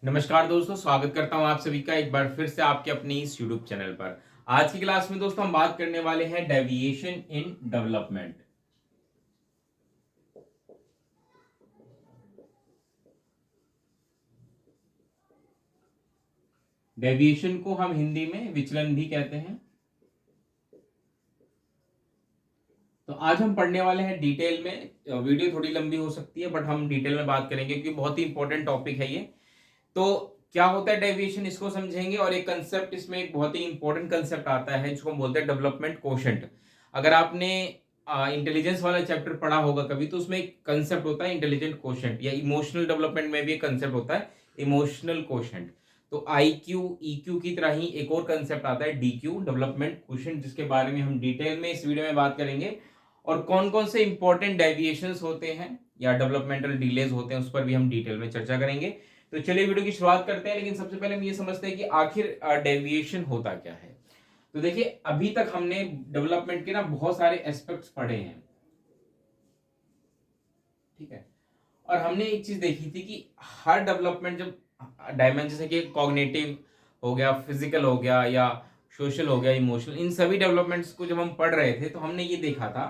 नमस्कार दोस्तों, स्वागत करता हूं आप सभी का एक बार फिर से आपके अपने इस यूट्यूब चैनल पर। आज की क्लास में दोस्तों हम बात करने वाले हैं डेविएशन इन डेवलपमेंट। डेविएशन को हम हिंदी में विचलन भी कहते हैं। तो आज हम पढ़ने वाले हैं डिटेल में। वीडियो थोड़ी लंबी हो सकती है बट हम डिटेल में बात करेंगे क्योंकि बहुत ही इंपॉर्टेंट टॉपिक है ये। तो क्या होता है डेविएशन, इसको समझेंगे। और एक कंसेप्ट, इसमें एक बहुत ही इंपॉर्टेंट कंसेप्ट आता है जिसको हम बोलते हैं डेवलपमेंट कोशेंट। अगर आपने इंटेलिजेंस वाला चैप्टर पढ़ा होगा कभी, तो उसमें एक कंसेप्ट होता है इंटेलिजेंट कोशेंट, या इमोशनल डेवलपमेंट में भी एक कंसेप्ट होता है इमोशनल कोशेंट। तो IQ EQ की तरह ही एक और कंसेप्ट आता है DQ, डेवलपमेंट कोशेंट, जिसके बारे में हम डिटेल में इस वीडियो में बात करेंगे। और कौन कौन से इंपॉर्टेंट डेविएशंस होते हैं या डेवलपमेंटल डिलेज होते हैं उस पर भी हम डिटेल में चर्चा करेंगे। तो चलिए वीडियो की शुरुआत करते हैं, लेकिन सबसे पहले हम ये समझते हैं कि आखिर डेविएशन होता क्या है। तो देखिए, अभी तक हमने डेवलपमेंट के ना बहुत सारे एस्पेक्ट्स पढ़े हैं, ठीक है। और हमने एक चीज देखी थी कि हर डेवलपमेंट जब डायमेंशन, जैसे कि कॉग्निटिव हो गया, फिजिकल हो गया, या सोशल हो गया, इमोशनल, इन सभी डेवलपमेंट्स को जब हम पढ़ रहे थे तो हमने ये देखा था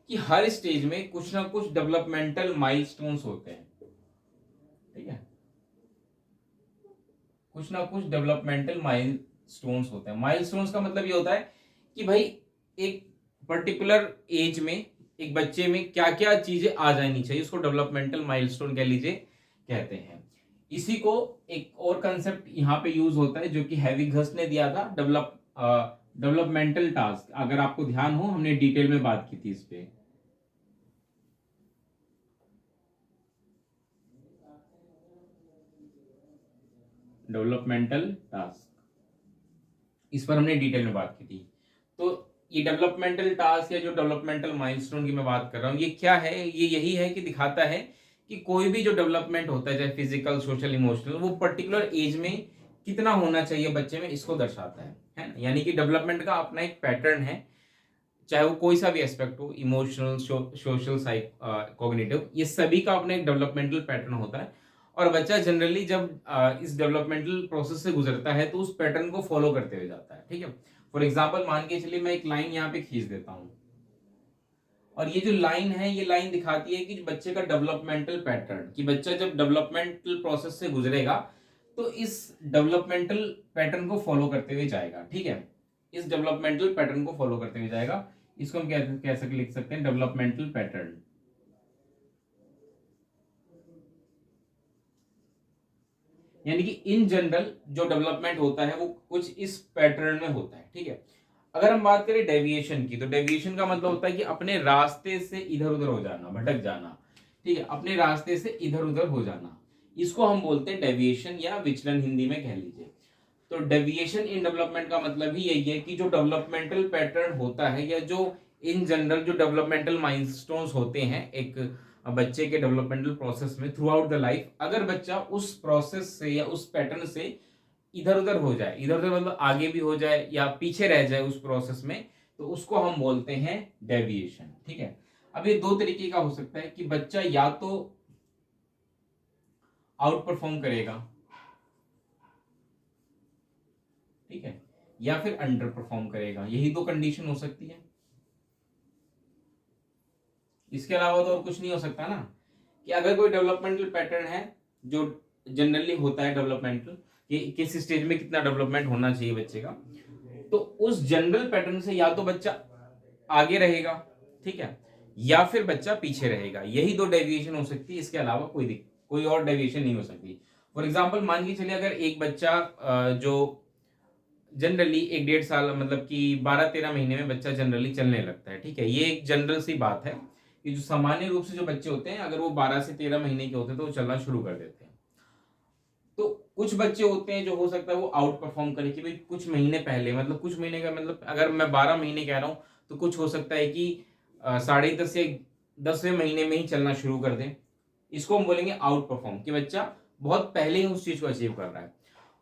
कि हर स्टेज में कुछ ना कुछ डेवलपमेंटल माइलस्टोन्स होते हैं, ठीक है। कुछ ना कुछ डेवलपमेंटल माइलस्टोन्स होते हैं। माइलस्टोन्स का मतलब ये होता है कि भाई एक पर्टिकुलर एज में एक बच्चे में क्या क्या चीजें आ जानी चाहिए, उसको डेवलपमेंटल माइलस्टोन कह लीजिए, कहते हैं। इसी को एक और कंसेप्ट यहाँ पे यूज होता है जो कि हैविगस ने दिया था, डेवलपमेंटल टास्क। अगर आपको ध्यान हो, हमने डिटेल में बात की थी इस पे। डेवलपमेंटल टास्क, इस पर हमने डिटेल में बात की थी। तो ये डेवलपमेंटल टास्क या जो डेवलपमेंटल माइलस्टोन की मैं बात कर रहा हूँ, ये क्या है? ये यही है कि दिखाता है कि कोई भी जो डेवलपमेंट होता है, चाहे फिजिकल, सोशल, इमोशनल, वो पर्टिकुलर एज में कितना होना चाहिए बच्चे में, इसको दर्शाता है ना। यानी कि डेवलपमेंट का अपना एक पैटर्न है, चाहे वो कोई सा भी एस्पेक्ट हो, इमोशनल, सोशल, कॉग्निटिव, ये सभी का अपना एक डेवलपमेंटल पैटर्न होता है। और बच्चा जनरली जब इस डेवलपमेंटल प्रोसेस से गुजरता है तो उस पैटर्न को फॉलो करते हुए जाता है, ठीक है। फॉर एग्जाम्पल मान के चलिए, मैं एक लाइन यहाँ पे खींच देता हूँ, और ये जो लाइन है, ये लाइन दिखाती है कि बच्चे का डेवलपमेंटल पैटर्न, कि बच्चा जब डेवलपमेंटल प्रोसेस से गुजरेगा तो इस डेवलपमेंटल पैटर्न को फॉलो करते हुए जाएगा, ठीक है। इस डेवलपमेंटल पैटर्न को फॉलो करते हुए जाएगा। इसको हम कह सकते लिख सकते हैं डेवलपमेंटल पैटर्न। यानी कि इन जनरल जो डेवलपमेंट होता है वो कुछ इस पैटर्न में होता है, ठीक है। अगर हम बात करें डेविएशन की, तो डेविएशन का मतलब होता है कि अपने रास्ते से इधर उधर हो जाना, भटक जाना, ठीक है। अपने रास्ते से इधर उधर हो जाना, इसको हम बोलते हैं डेविएशन या विचलन, हिंदी में कह लीजिए। तो डेविएशन इन डेवलपमेंट का मतलब ही यही है कि जो डेवलपमेंटल पैटर्न होता है, या जो इन जनरल जो डेवलपमेंटल माइलस्टोन्स होते हैं एक बच्चे के डेवलपमेंटल प्रोसेस में थ्रू आउट द लाइफ, अगर बच्चा उस प्रोसेस से या उस पैटर्न से इधर उधर हो जाए, इधर उधर मतलब आगे भी हो जाए या पीछे रह जाए उस प्रोसेस में, तो उसको हम बोलते हैं डेविएशन, ठीक है। अब ये दो तरीके का हो सकता है कि बच्चा या तो आउट परफॉर्म करेगा, ठीक है, या फिर अंडर परफॉर्म करेगा। यही दो कंडीशन हो सकती है, इसके अलावा तो और कुछ नहीं हो सकता ना। कि अगर कोई डेवलपमेंटल पैटर्न है जो जनरली होता है डेवलपमेंटल, कि किस स्टेज में कितना डेवलपमेंट होना चाहिए बच्चे का, तो उस जनरल पैटर्न से या तो बच्चा आगे रहेगा, ठीक है, या फिर बच्चा पीछे रहेगा। यही दो डेविएशन हो सकती है, इसके अलावा कोई और डेविएशन नहीं हो सकती। फॉर एग्जाम्पल मान के चलिए, अगर एक बच्चा जो जनरली 1 डेढ़ साल, मतलब कि 12 13 महीने में बच्चा जनरली चलने लगता है, ठीक है। ये एक जनरल सी बात है कि जो सामान्य रूप से जो बच्चे होते हैं, अगर वो 12 से 13 महीने के होते हैं तो वो चलना शुरू कर देते हैं। तो कुछ बच्चे होते हैं जो हो सकता है वो आउट परफॉर्म करे, कि भाई कुछ महीने पहले, मतलब कुछ महीने का मतलब अगर मैं 12 महीने कह रहा हूँ, तो कुछ हो सकता है कि 10.5 या 10वें महीने में ही चलना शुरू कर दे। इसको हम बोलेंगे आउट परफॉर्म, कि बच्चा बहुत पहले ही उस चीज को अचीव कर रहा है।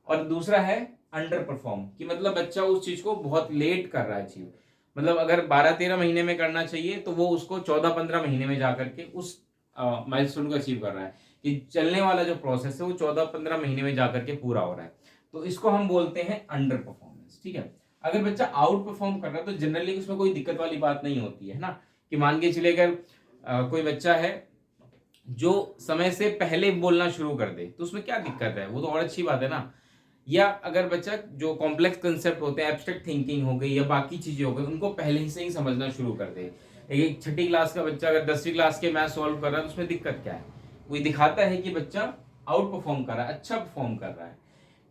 और दूसरा है अंडर परफॉर्म, कि मतलब बच्चा उस चीज को बहुत लेट कर रहा है अचीव। मतलब अगर 12 13 महीने में करना चाहिए तो वो उसको 14 15 महीने में जाकर के उस माइलस्टोन को अचीव कर रहा है। कि चलने वाला जो प्रोसेस है वो 14-15 महीने में जाकर के पूरा हो रहा है, तो इसको हम बोलते हैं अंडर परफॉर्मेंस। ठीक है, अगर बच्चा आउट परफॉर्म कर रहा है तो जनरली उसमें कोई दिक्कत वाली बात नहीं होती है ना, कि मान के चलिए अगर कोई बच्चा है जो समय से पहले बोलना शुरू कर दे तो उसमें क्या दिक्कत है, वो तो और अच्छी बात है ना। या अगर बच्चा जो कॉम्प्लेक्स कंसेप्ट होते हैं, एब्स्ट्रैक्ट थिंकिंग हो गई या बाकी चीजें हो गई, उनको पहले ही से ही समझना शुरू कर दे। एक छठी क्लास का बच्चा अगर 10वीं क्लास के मैथ सॉल्व कर रहा है तो उसमें दिक्कत क्या है, वो दिखाता है कि बच्चा आउट परफॉर्म कर रहा है, अच्छा परफॉर्म कर रहा है,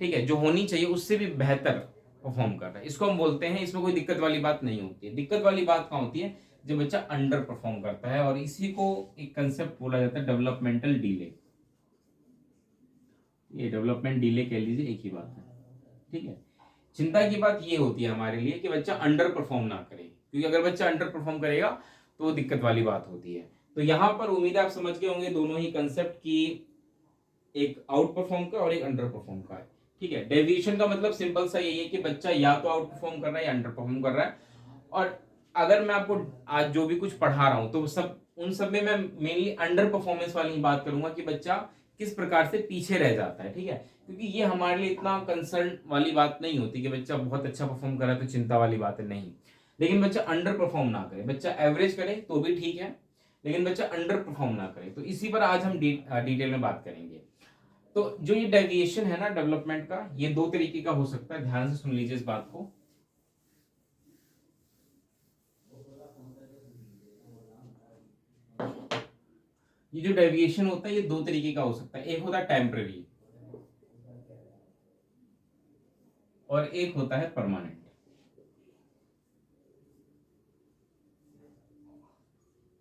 ठीक है, जो होनी चाहिए उससे भी बेहतर परफॉर्म कर रहा है, इसको हम बोलते हैं, इसमें कोई दिक्कत वाली बात नहीं होती है। दिक्कत वाली बात कहाँ होती है, जब बच्चा अंडर परफॉर्म करता है, और इसी को एक कंसेप्ट बोला जाता है डेवलपमेंटल डिले। ये डेवलपमेंट डिले कह लीजिए, एक ही बात है। ठीक है, चिंता की बात ये होती है हमारे लिए कि बच्चा अंडर परफॉर्म ना करे, क्योंकि अगर बच्चा अंडर परफॉर्म करेगा तो वो दिक्कत वाली बात होती है। तो यहां पर उम्मीद है आप समझ गए होंगे दोनों ही कंसेप्ट की, एक आउट परफॉर्म का और एक अंडर परफॉर्म का है। ठीक है, डेविएशन का मतलब सिंपल सा यही है कि बच्चा या तो आउट परफॉर्म कर रहा है या अंडर परफॉर्म कर रहा है। और अगर मैं आपको आज जो भी कुछ पढ़ा रहा हूं तो सब उन सब में मैं मेनली अंडर परफॉर्मेंस वाली ही बात करूंगा कि बच्चा किस प्रकार से पीछे रह जाता है। ठीक है, क्योंकि ये हमारे लिए इतना कंसर्न वाली बात नहीं होती कि बच्चा बहुत अच्छा परफॉर्म कर रहा है तो चिंता वाली बात है, नहीं। लेकिन बच्चा अंडर परफॉर्म ना करे, बच्चा एवरेज करे तो भी ठीक है, लेकिन बच्चा अंडर परफॉर्म ना करे, तो इसी पर आज हम डिटेल में बात करेंगे। तो जो ये डेविएशन है ना डेवलपमेंट का, ये दो तरीके का हो सकता है, ध्यान से सुन लीजिए इस बात को। ये जो डेविएशन होता है ये दो तरीके का हो सकता है, एक होता है टेम्पररी और एक होता है परमानेंट।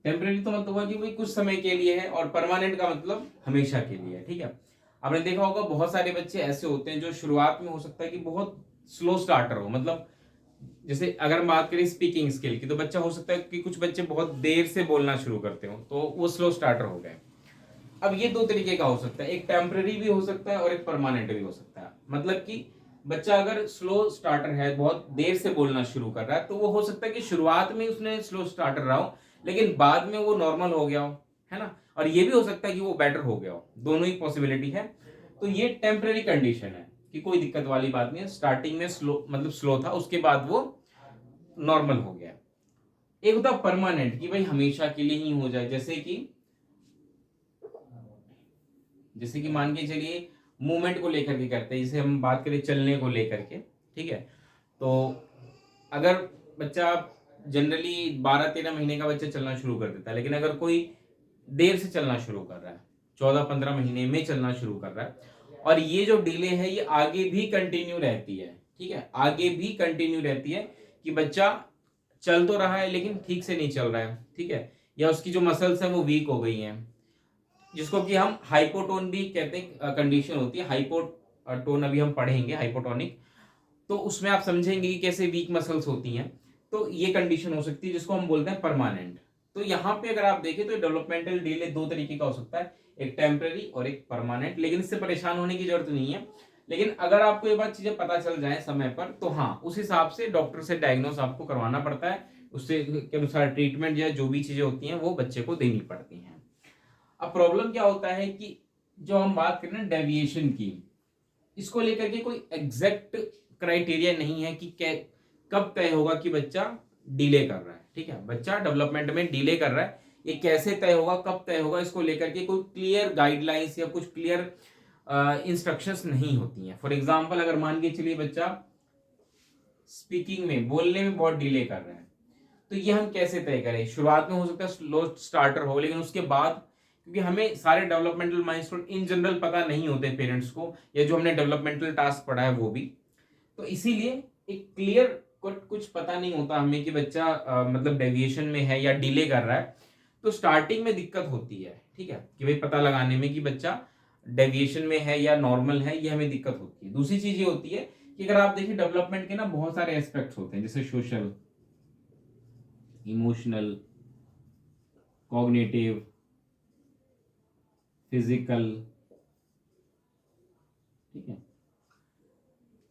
टेम्पररी तो मतलब हुआ कि भाई कुछ समय के लिए है, और परमानेंट का मतलब हमेशा के लिए है। ठीक है, आपने देखा होगा बहुत सारे बच्चे ऐसे होते हैं जो शुरुआत में हो सकता है कि बहुत स्लो स्टार्टर हो, मतलब जैसे अगर हम बात करें स्पीकिंग स्किल की, तो बच्चा हो सकता है कि कुछ बच्चे बहुत देर से बोलना शुरू करते हो तो वो स्लो स्टार्टर हो गए। अब ये दो तरीके का हो सकता है, एक टेम्पररी भी हो सकता है और एक परमानेंट भी हो सकता है। मतलब कि बच्चा अगर स्लो स्टार्टर है, बहुत देर से बोलना शुरू कर रहा है, तो वो हो सकता है कि शुरुआत में उसने स्लो स्टार्टर रहा हो लेकिन बाद में वो नॉर्मल हो गया हो, है ना। और ये भी हो सकता है कि वो बेटर हो गया हो, दोनों ही पॉसिबिलिटी है। तो ये टेम्पररी कंडीशन है कि कोई दिक्कत वाली बात नहीं है, स्टार्टिंग में स्लो मतलब स्लो था, उसके बाद वो नॉर्मल हो गया। एक होता परमानेंट कि भाई हमेशा के लिए ही हो जाए, जैसे कि मान के चलिए मूवमेंट को लेकर के करते हैं, जैसे हम बात करें चलने को लेकर के। ठीक है, तो अगर बच्चा जनरली 12-13 महीने का बच्चा चलना शुरू कर देता है, लेकिन अगर कोई देर से चलना शुरू कर रहा है, 14-15 महीने में चलना शुरू कर रहा है, और ये जो डिले है ये आगे भी कंटिन्यू रहती है। ठीक है, आगे भी कंटिन्यू रहती है कि बच्चा चल तो रहा है लेकिन ठीक से नहीं चल रहा है। ठीक है, या उसकी जो मसल्स है वो वीक हो गई हैं, जिसको कि हम हाइपोटोन भी कहते हैं, कंडीशन होती है हाइपोटोन, अभी हम पढ़ेंगे हाइपोटोनिक, तो उसमें आप समझेंगे कि कैसे वीक मसल्स होती हैं। तो ये कंडीशन हो सकती है जिसको हम बोलते हैं परमानेंट। तो यहाँ पे अगर आप देखें तो डेवलपमेंटल डिले दो तरीके का हो सकता है, एक टेम्पररी और एक परमानेंट, लेकिन इससे परेशान होने की जरूरत नहीं है। लेकिन अगर आपको ये बात चीजें पता चल जाए समय पर तो हाँ, उस हिसाब से डॉक्टर से डायग्नोस आपको करवाना पड़ता है, उससे के अनुसार ट्रीटमेंट या जो भी चीजें होती हैं वो बच्चे को देनी पड़ती हैं। अब प्रॉब्लम क्या होता है कि जो हम बात करें ना डेविएशन की, इसको लेकर के कोई एग्जैक्ट क्राइटेरिया नहीं है कि कब तय होगा कि बच्चा डिले कर रहा है। ठीक है, बच्चा डेवलपमेंट में डिले कर रहा है, ये कैसे तय होगा, कब तय होगा, इसको लेकर के कोई क्लियर गाइडलाइंस या कुछ क्लियर इंस्ट्रक्शंस नहीं होती हैं। फॉर एग्जांपल अगर मान के चलिए बच्चा स्पीकिंग में, बोलने में बहुत डिले कर रहा है, तो ये हम कैसे तय करें। शुरुआत में हो सकता है स्लो स्टार्टर हो, लेकिन उसके बाद, क्योंकि हमें सारे डेवलपमेंटल माइलस्टोन इन जनरल पता नहीं होते पेरेंट्स को, या जो हमने डेवलपमेंटल टास्क पढ़ा है वो भी, तो इसीलिए एक क्लियर कुछ पता नहीं होता हमें कि बच्चा मतलब डेविएशन में है या डिले कर रहा है। तो स्टार्टिंग में दिक्कत होती है, ठीक है, कि भाई पता लगाने में कि बच्चा डेविएशन में है या नॉर्मल है, ये हमें दिक्कत होती है। दूसरी चीज ये होती है कि अगर आप देखिए डेवलपमेंट के ना बहुत सारे एस्पेक्ट्स होते हैं, जैसे सोशल, इमोशनल, कॉग्निटिव, फिजिकल। ठीक है,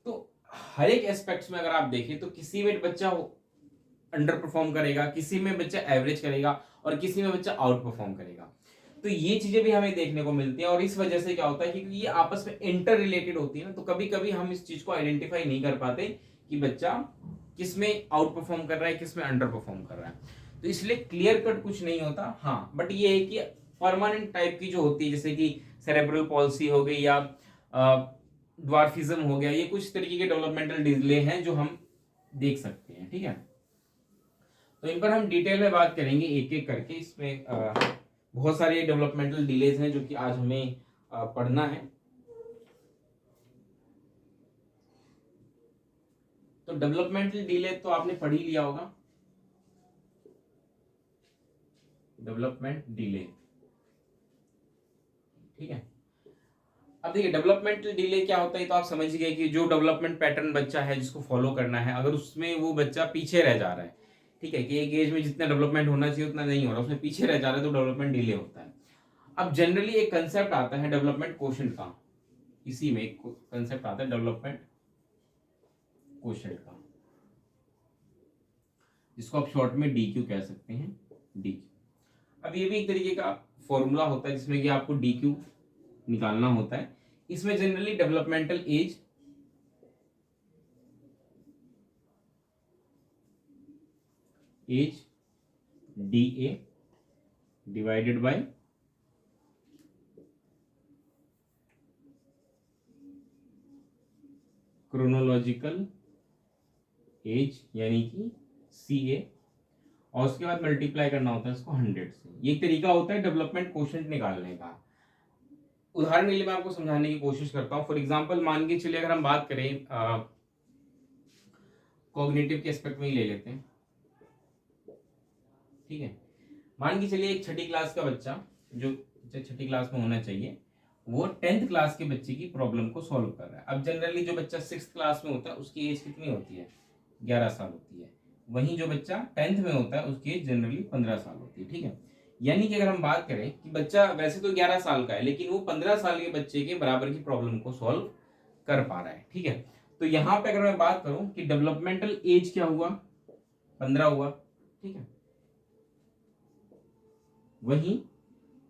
तो हर एक एस्पेक्ट्स में अगर आप देखें तो किसी में बच्चा अंडर परफॉर्म करेगा, किसी में बच्चा एवरेज करेगा और किसी में बच्चा आउट परफॉर्म करेगा। तो ये चीजें भी हमें देखने को मिलती है, और इस वजह से क्या होता है कि ये आपस में इंटर रिलेटेड होती है ना, तो कभी कभी हम इस चीज को आइडेंटिफाई नहीं कर पाते कि बच्चा किस में आउट परफॉर्म कर रहा है, किस में अंडर परफॉर्म कर रहा है। तो इसलिए क्लियर कट कुछ नहीं होता, हाँ, बट ये है कि परमानेंट टाइप की जो होती है, जैसे कि सेरेब्रल पॉलिसी हो गई या ड्वार्फिज्म हो गया, ये कुछ तरीके के डेवलपमेंटल डिले हैं जो हम देख सकते हैं। ठीक है, तो इन पर हम डिटेल में बात करेंगे एक एक करके। इसमें बहुत सारे डेवलपमेंटल डिलेज हैं जो कि आज हमें पढ़ना है। तो डेवलपमेंटल डिले तो आपने पढ़ ही लिया होगा, डेवलपमेंट डिले। ठीक है, अब देखिए डेवलपमेंटल डिले क्या होता है, तो आप समझ गए कि जो डेवलपमेंट पैटर्न बच्चा है जिसको फॉलो करना है, अगर उसमें वो बच्चा पीछे रह जा रहा है, ठीक है, कि एक एज में जितना डेवलपमेंट होना चाहिए उतना नहीं हो रहा, उसमें पीछे रह जा रहा है, तो डेवलपमेंट डिले होता है। अब जनरली एक कंसेप्ट आता है डेवलपमेंट क्वोशंट का, इसी में एक कंसेप्ट आता है डेवलपमेंट क्वोशंट का, जिसको आप शॉर्ट में DQ कह सकते हैं, DQ। अब ये भी एक तरीके का फॉर्मूला होता है जिसमें कि आपको DQ निकालना होता है। इसमें generally developmental age DA divided by chronological age यानी कि CA, और उसके बाद मल्टीप्लाई करना होता है इसको 100 से। ये एक तरीका होता है डेवलपमेंट क्वोशंट निकालने का। उदाहरण के लिए मैं आपको समझाने की कोशिश करता हूँ। फॉर एग्जांपल मान के चलिए, अगर हम बात करें कॉग्निटिव के एस्पेक्ट में ही ले लेते हैं। ठीक है, मान के चलिए एक छठी क्लास का बच्चा, जो छठी क्लास में होना चाहिए, वो 10th क्लास के बच्चे की प्रॉब्लम को सॉल्व कर रहा है। अब जनरली जो बच्चा 6th क्लास में होता है उसकी एज कितनी होती है, 11 साल होती है। वहीं जो बच्चा 10th में होता है उसकी एज जनरली 15 साल होती है। ठीक है, यानी कि अगर हम बात करें कि बच्चा वैसे तो 11 साल का है, लेकिन वो 15 साल के बच्चे के बराबर की प्रॉब्लम को सॉल्व कर पा रहा है। ठीक है, तो यहाँ पे अगर मैं बात करूं कि डेवलपमेंटल एज क्या हुआ, 15 हुआ। ठीक है, वहीं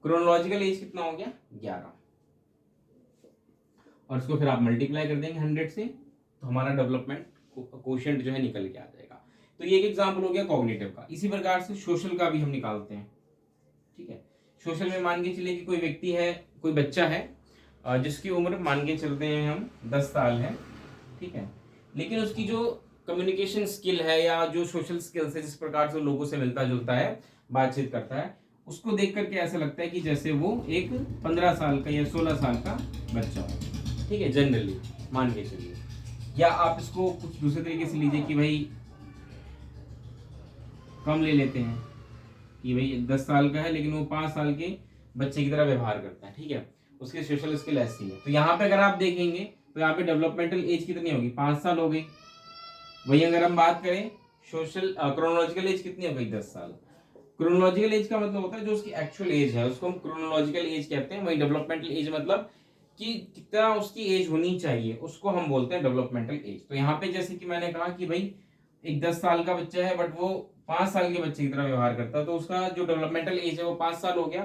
क्रोनोलॉजिकल एज कितना हो गया, 11, और इसको फिर आप मल्टीप्लाई कर देंगे 100 से, तो हमारा डेवलपमेंट क्वोशंट जो है निकल के आ जाएगा। तो ये एक एग्जांपल हो गया कॉग्निटिव का। इसी प्रकार से सोशल का भी हम निकालते हैं। ठीक है, सोशल में मान के चलिए कि कोई व्यक्ति है, कोई बच्चा है जिसकी उम्र मान के चलते हैं हम 10 साल है। ठीक है, लेकिन उसकी जो कम्युनिकेशन स्किल है या जो सोशल स्किल्स है, जिस प्रकार से लोगों से मिलता जुलता है, बातचीत करता है, उसको देख करके ऐसा लगता है कि जैसे वो एक 15 साल का या 16 साल का बच्चा हो। ठीक है, जनरली मान के चलिए, या आप इसको कुछ दूसरे तरीके से लीजिए कि भाई कम ले लेते हैं कि भाई 10 साल का है लेकिन वो 5 साल के बच्चे की तरह व्यवहार करता है। ठीक है, उसकी सोशल स्किल ऐसी है। तो यहाँ पे अगर आप देखेंगे तो यहाँ पे डेवलपमेंटल एज कितनी होगी, 5 साल हो गई। वही अगर हम बात करें सोशल क्रोनोलॉजिकल एज कितनी हो गई, 10 साल। क्रोनोलॉजिकल एज का मतलब होता है जो उसकी एक्चुअल एज है, उसको हम क्रोनोलॉजिकल एज कहते हैं। वही डेवलपमेंटल एज मतलब कि कितना उसकी एज होनी चाहिए, उसको हम बोलते हैं डेवलपमेंटल एज। तो यहाँ पे जैसे कि मैंने कहा कि भाई एक 10 साल का बच्चा है बट वो 5 साल के बच्चे की तरह व्यवहार करता है, तो उसका जो डेवलपमेंटल एज है वो 5 साल हो गया,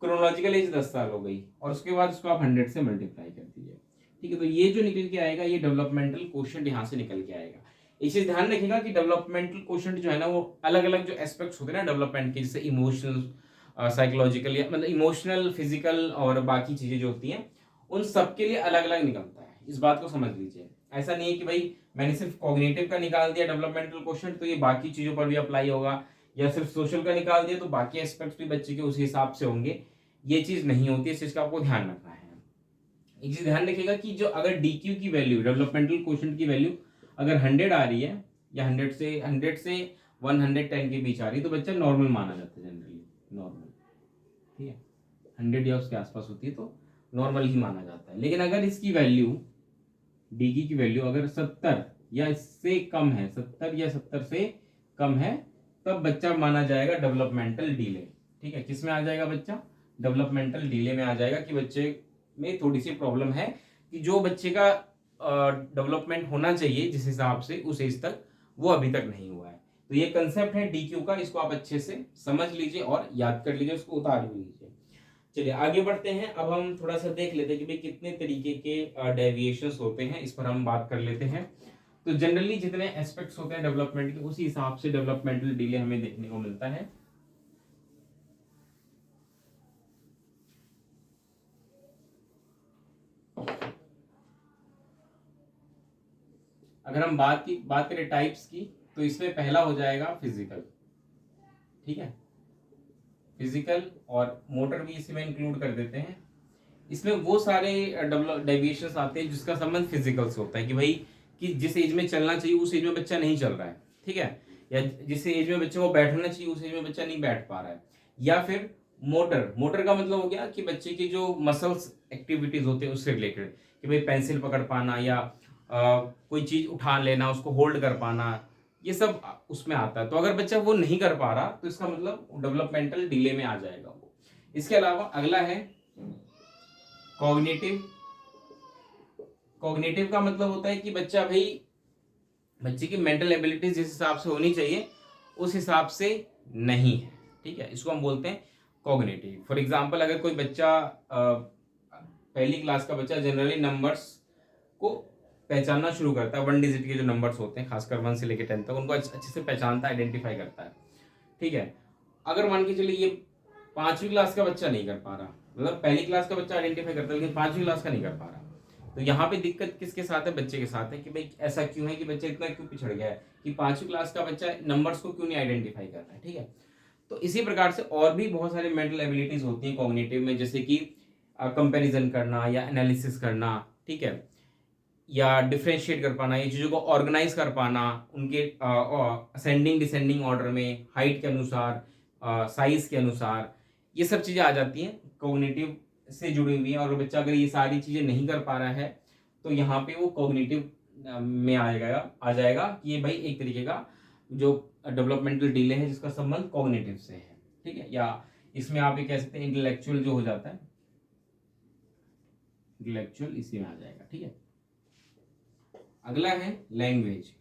क्रोनोलॉजिकल एज 10 साल हो गई, और उसके बाद उसको आप 100 से मल्टीप्लाई कर दीजिए। ठीक है, तो ये जो निकल के आएगा ये डेवलपमेंटल क्वोशंट यहाँ से निकल के आएगा। एक चीज ध्यान रखिएगा कि डेवलपमेंटल क्वोशंट जो है ना, वो अलग अलग जो एस्पेक्ट्स होते हैं ना डेवलपमेंट के, जैसे इमोशनल, साइकोलॉजिकल, या मतलब इमोशनल, फिजिकल और बाकी चीजें जो होती हैं, उन सबके लिए अलग अलग निकलता है। इस बात को समझ लीजिए। ऐसा नहीं है कि भाई मैंने सिर्फ कॉग्निटिव का निकाल दिया डेवलपमेंटल क्वोशंट तो ये बाकी चीजों पर भी अप्लाई होगा, या सिर्फ सोशल का निकाल दिया तो बाकी एस्पेक्ट्स भी बच्चे के उस हिसाब से होंगे। ये चीज नहीं होती है, इस चीज का आपको ध्यान रखना है। एक चीज ध्यान रखिएगा कि जो अगर DQ की वैल्यू, डेवलपमेंटल क्वोशंट की वैल्यू अगर 100 आ रही है, या 100 से 110 के बीच आ रही है, तो बच्चा नॉर्मल माना जाता है, जनरली नॉर्मल। ठीक है, 100 या उसके आसपास होती है तो नॉर्मल ही माना जाता है। लेकिन अगर इसकी वैल्यू, DQ की वैल्यू अगर 70 या इससे कम है, 70 या 70 से कम है, तब बच्चा माना जाएगा डेवलपमेंटल डिले। ठीक है, किस में आ जाएगा बच्चा, डेवलपमेंटल डिले में आ जाएगा, कि बच्चे में थोड़ी सी प्रॉब्लम है, कि जो बच्चे का डेवलपमेंट होना चाहिए जिस हिसाब से उस एज तक, वो अभी तक नहीं हुआ है। तो ये कंसेप्ट है DQ का, इसको आप अच्छे से समझ लीजिए और याद कर लीजिए, उसको उतार भी लीजिए। चलिए आगे बढ़ते हैं। अब हम थोड़ा सा देख लेते हैं कि भाई कितने तरीके के डेविएशंस होते हैं, इस पर हम बात कर लेते हैं। तो जनरली जितने एस्पेक्ट्स होते हैं डेवलपमेंट के, उसी हिसाब से डेवलपमेंटल डिले हमें देखने को मिलता है। अगर हम बात करें टाइप्स की, तो इसमें पहला हो जाएगा फिजिकल। ठीक है, फिजिकल और मोटर भी इसमें इंक्लूड कर देते हैं। इसमें वो सारे डेविएशंस आते हैं जिसका संबंध फिजिकल से होता है, कि भाई कि जिस एज में चलना चाहिए उस एज में बच्चा नहीं चल रहा है। ठीक है, या जिस एज में बच्चे को बैठना चाहिए उस एज में बच्चा नहीं बैठ पा रहा है। या फिर मोटर का मतलब हो गया कि बच्चे की जो मसल्स एक्टिविटीज होते हैं उससे रिलेटेड, कि भाई पेंसिल पकड़ पाना या कोई चीज उठा लेना, उसको होल्ड कर पाना, ये सब उसमें आता है। तो अगर बच्चा वो नहीं कर पा रहा तो इसका मतलब डेवलपमेंटल डिले में आ जाएगा वो। इसके अलावा अगला है कॉग्निटिव। कॉग्निटिव का मतलब होता है कि बच्चे की मेंटल एबिलिटीज जिस हिसाब से होनी चाहिए उस हिसाब से नहीं है। ठीक है, इसको हम बोलते हैं कॉग्निटिव। फॉर एग्जांपल, अगर कोई बच्चा पहली क्लास का बच्चा जनरली नंबर्स को पहचानना शुरू करता है, 1 डिजिट के जो नंबर्स होते हैं खासकर 1 से लेकर 10 तक, उनको अच्छे से पहचानता है, आइडेंटिफाई करता है। ठीक है, अगर मान के चलिए ये 5वीं क्लास का बच्चा नहीं कर पा रहा, मतलब पहली क्लास का बच्चा आइडेंटिफाई करता है लेकिन 5वीं क्लास का नहीं कर पा रहा, तो यहाँ पे दिक्कत किसके साथ है? बच्चे के साथ है। कि भाई ऐसा क्यों है कि बच्चा इतना क्यों पिछड़ गया है कि 5वीं क्लास का बच्चा नंबर्स को क्यों नहीं आइडेंटिफाई कर रहा है। ठीक है, तो इसी प्रकार से और भी बहुत सारे मेंटल एबिलिटीज होती हैं कॉग्निटिव में, जैसे कि कंपैरिजन करना या एनालिसिस करना। ठीक है, या डिफ्रेंशिएट कर पाना, ये चीज़ों को ऑर्गेनाइज कर पाना उनके असेंडिंग डिसेंडिंग ऑर्डर में, हाइट के अनुसार, साइज के अनुसार, ये सब चीज़ें आ जाती हैं कॉग्निटिव से जुड़ी हुई हैं। और बच्चा अगर ये सारी चीज़ें नहीं कर पा रहा है तो यहाँ पे वो कॉग्निटिव में आ जाएगा कि ये भाई एक तरीके का जो डेवलपमेंटल डिले है जिसका संबंध कॉग्निटिव से है। ठीक है, या इसमें आप ये कह सकते हैं इंटेलेक्चुअल जो हो जाता है, इंटेलेक्चुअल इसी में आ जाएगा। ठीक है, अगला है लैंग्वेज।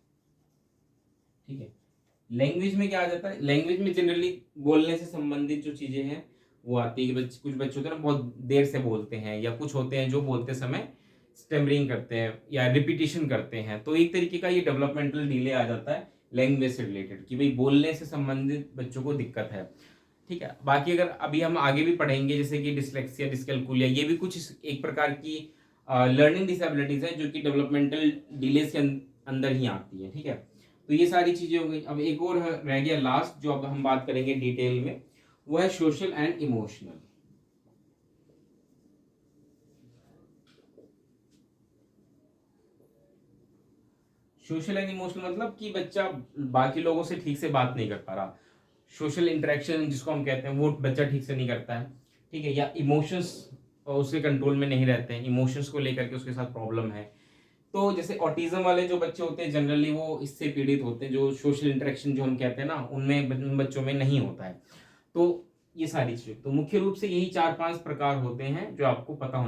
ठीक है, लैंग्वेज में क्या आ जाता है? लैंग्वेज में जनरली बोलने से संबंधित जो चीजें हैं वो आती है कि कुछ बच्चे होते हैं ना बहुत देर से बोलते हैं, या कुछ होते हैं जो बोलते समय स्टेमरिंग करते हैं या रिपीटिशन करते हैं, तो एक तरीके का ये डेवलपमेंटल डिले आ जाता है लैंग्वेज से रिलेटेड, कि भाई बोलने से संबंधित बच्चों को दिक्कत है। ठीक है, बाकी अगर अभी हम आगे भी पढ़ेंगे जैसे कि डिसलेक्सिया, डिस्कैल्कुलिया, ये भी कुछ एक प्रकार की लर्निंग डिसेबिलिटीज है जो कि डेवलपमेंटल डिलेज के अंदर ही आती है। ठीक है, तो ये सारी चीजें हो गई। अब एक और रह गया लास्ट जो अब हम बात करेंगे डिटेल में, वो है social and emotional. Social and emotional मतलब कि बच्चा बाकी लोगों से ठीक से बात नहीं कर पा रहा, सोशल इंटरेक्शन जिसको हम कहते हैं वो बच्चा ठीक से नहीं करता है। ठीक है, या इमोशंस उसके कंट्रोल में नहीं रहते हैं, इमोशंस को लेकर के उसके साथ प्रॉब्लम है। तो जैसे ऑटिज्म वाले जो बच्चे होते हैं जनरली वो इससे पीड़ित होते हैं, जो सोशल इंटरेक्शन जो हम कहते हैं ना उनमें बच्चों में नहीं होता है। तो ये सारी चीजें, तो मुख्य रूप से यही 4-5 प्रकार होते हैं जो आपको पता होना